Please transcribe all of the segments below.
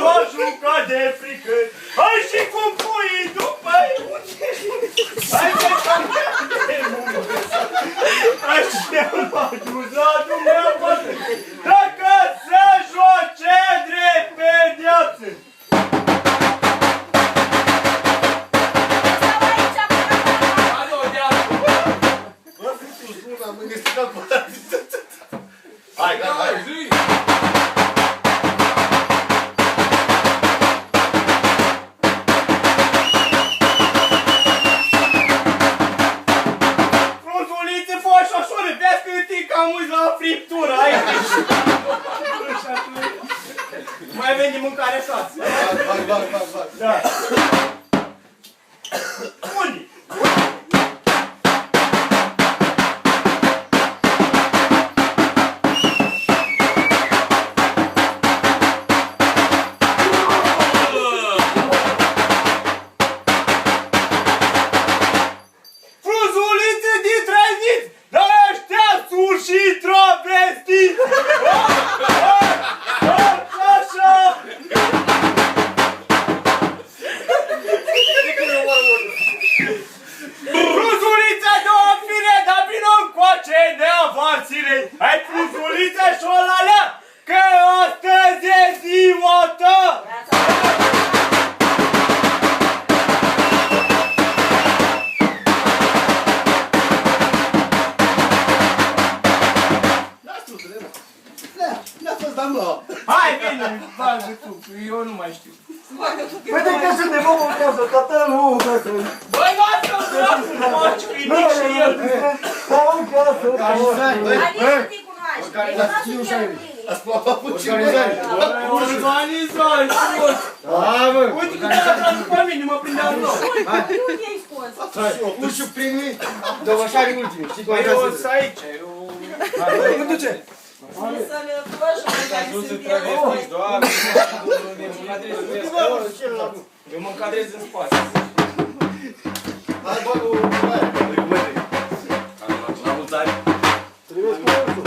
m-a jucat de frică. Hai și cum puii după-i unde? Hai să campeam de mult. Așa m-a ajutat dumneavoastră. Dacă se joace drept pe viață. Hai, hai, zi! Frunzulițe, foșoșoare, vezi că e cam uiți la friptură, aici! Mai avem de mâncare acasă. Vai. Da. Unde? Hai frunzulița și o lalea, că astăzi e ziua ta! N-a fost damnă! Hai, bine, bagă tu, eu nu mai știu. Păi de că suntem omul în casă, tata nu omul în casă! Băi, lasă-l, lasă-l, faci, că e mic și el! Stau în casă! Alice nu te cunoaște. Ați plăpat puțin! Organizare, scos! Uite că te-a tras după mine, mă prindeam nou! Unde ai scos? Ușul primit, dovășarii ultimi, știi cum ai Eu casă? sunt aici, eu... Nu duce! Sănătoși, care suntem. Eu mă încadrez în spațiu. Hai, bă, cu aia! La mulți ani! Trebuie cu ursul!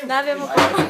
N-avem o problemă.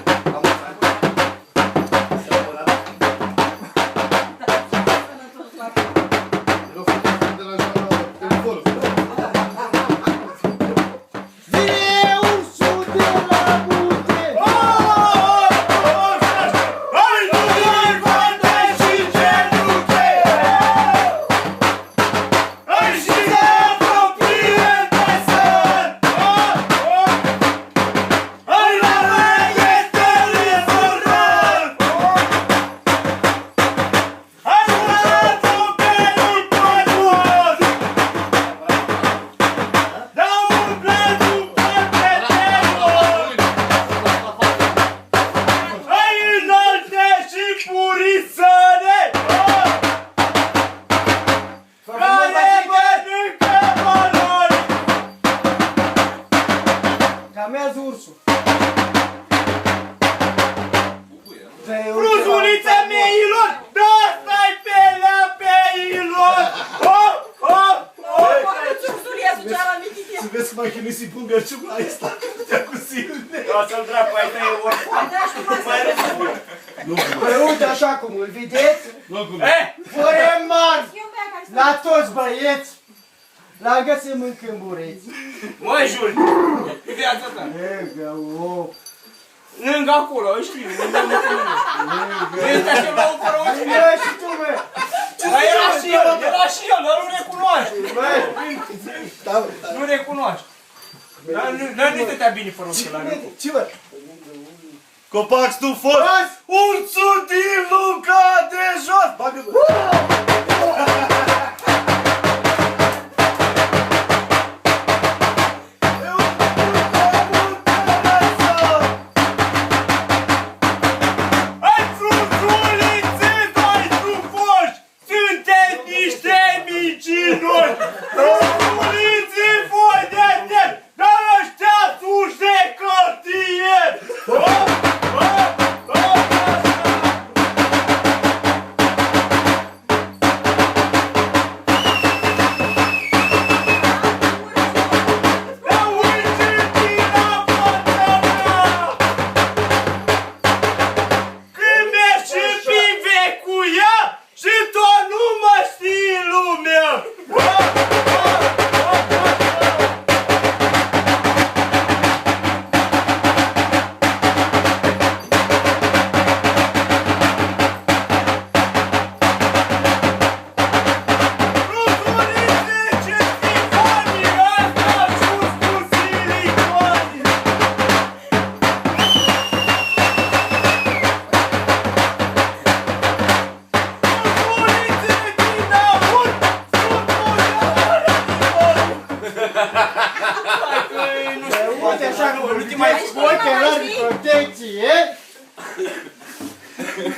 Frunzulița meilor! Da, stai pe la peilor! Să vezi cum ai chinuit să-i pun berciuc la ăsta, te-a cu silne. O să-l dracu, ai tăi oricum. Mai răspund. Păi uite așa cum îl vedeți, fără mari, Eu la toți băieți, la găsim în câmbureți. Măi, Juli, e viața ta. Ega, o, Lângă acolo, îi știu, lângă mine. Este așa la o fără o cine. bă, și tu, bă. Dar era și el, dar nu recunoaște. Nu recunoaște. Dar nu stătea bine fără ochelari. Ce, bă? Copac stufos! Urțul din lunca de jos! Bagă, bă! Hai, frunzulițe, doi frumoși! Sunteți niște mincinoși! Frunzulițe, voi de atent! Dar ăștia suși de cartier!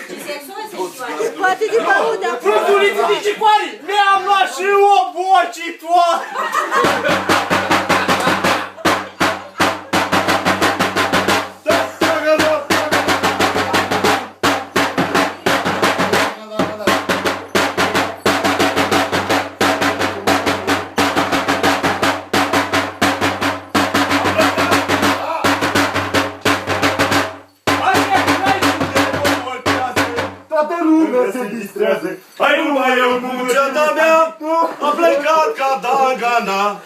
Ce sexual se știu. Poate de băudă. Fruzuliță de cicoare, mi-am luat și o bocitoare. Toată lumea se distrează. Hai numai eu cu ceata mea, a plecat ca Dagana.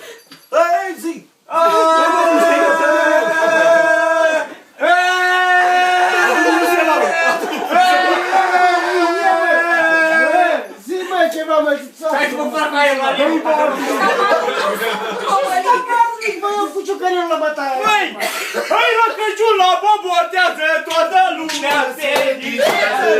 Ei, zi! Zi mai ceva mai Hai să mă fac aia la limba. Băi, eu cu ciocăriul la bătaie. Băi, hai la Crăciun, la bobotează, toată lumea se distrează.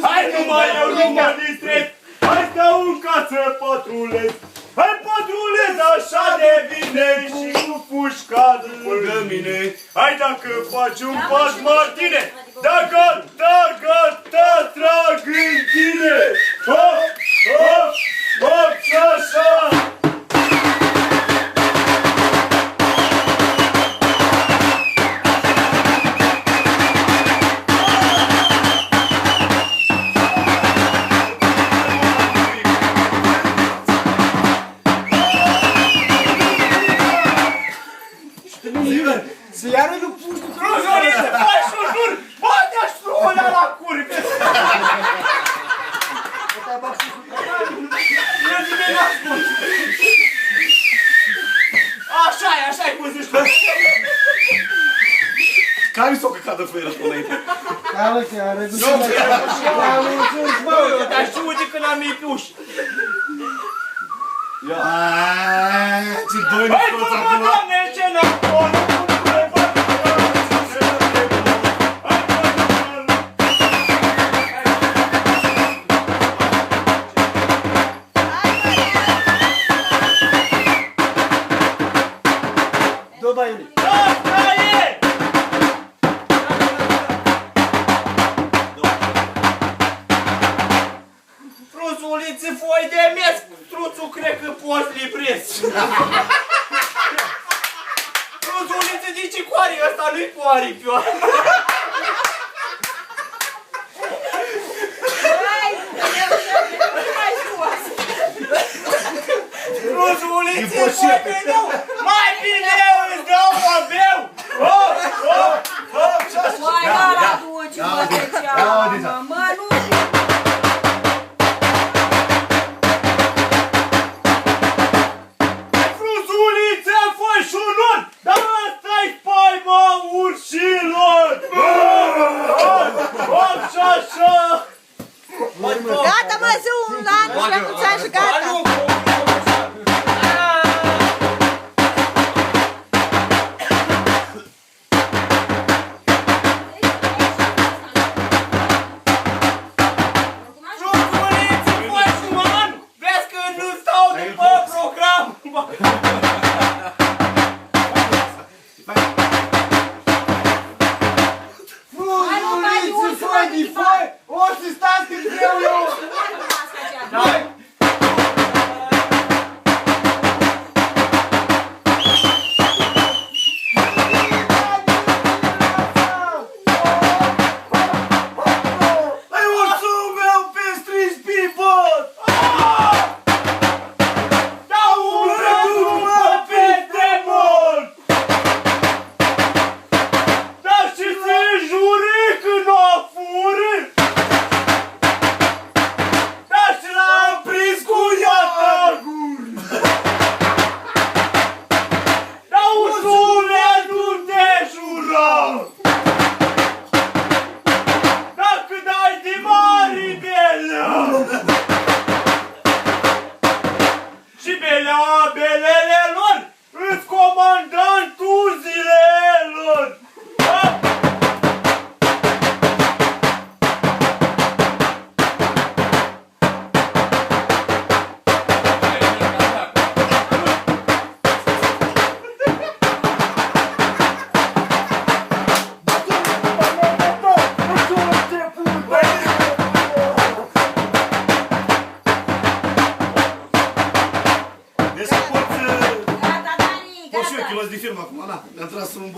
Hai numai eu nu mă distrez, hai stau în casă patrulez. Hai patrulez așa de bine și cu pușca lângă mine. Hai dacă faci un pas, Martine, dacă trag în tine. Hop, hop, hop, și așa. Să iară nu puști. Fruzoliță, faci și jur, bate-aș strumălea la curve. Așa-i cum zici tu. Care s-o căcat de fluieră până înainte? Cală că a redus la Dar știu de când am ei pe uși. Aaaa, ce doi Hai, scoți până, acum! Doamne, ce n-acolo! Dă baiule. Asta e! Fruzuliță, foi de mes, struțul cred că poți librezi. Fruzuliță, de ce coare ăsta nu-i coare pe oară? Fruzuliță, foi bine, mai bine îți dau o beu! Hop, hop, hop, și așa. Mai la duce, mă, de ceamă, mă, nu știu. Fruzuliță, fă și un not, dar asta-i spaima urșilor! Hop, hop, și așa! Gata, mă, zi un lan și la mulți ani și gata. Fruzuliță, fă și un an! Vezi că nu stau după program! Fruzuliță, foi de foi, o să stați când vreau eu. Hai!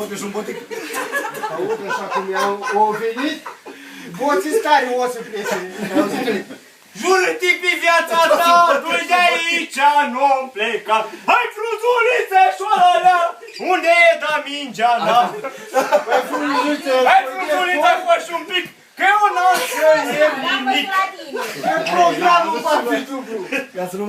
jumătate și un botic. Auzi, așa cum au venit, boții stari o să plece. Jură-te pe viața ta, tu de aici nu-mi pleca. Hai, frunzuliță, șoară, unde e da mingea mea? Hai, frunzuliță, faci un pic, că eu n-am să iert nimic. programul va fi dublu. Ca să nu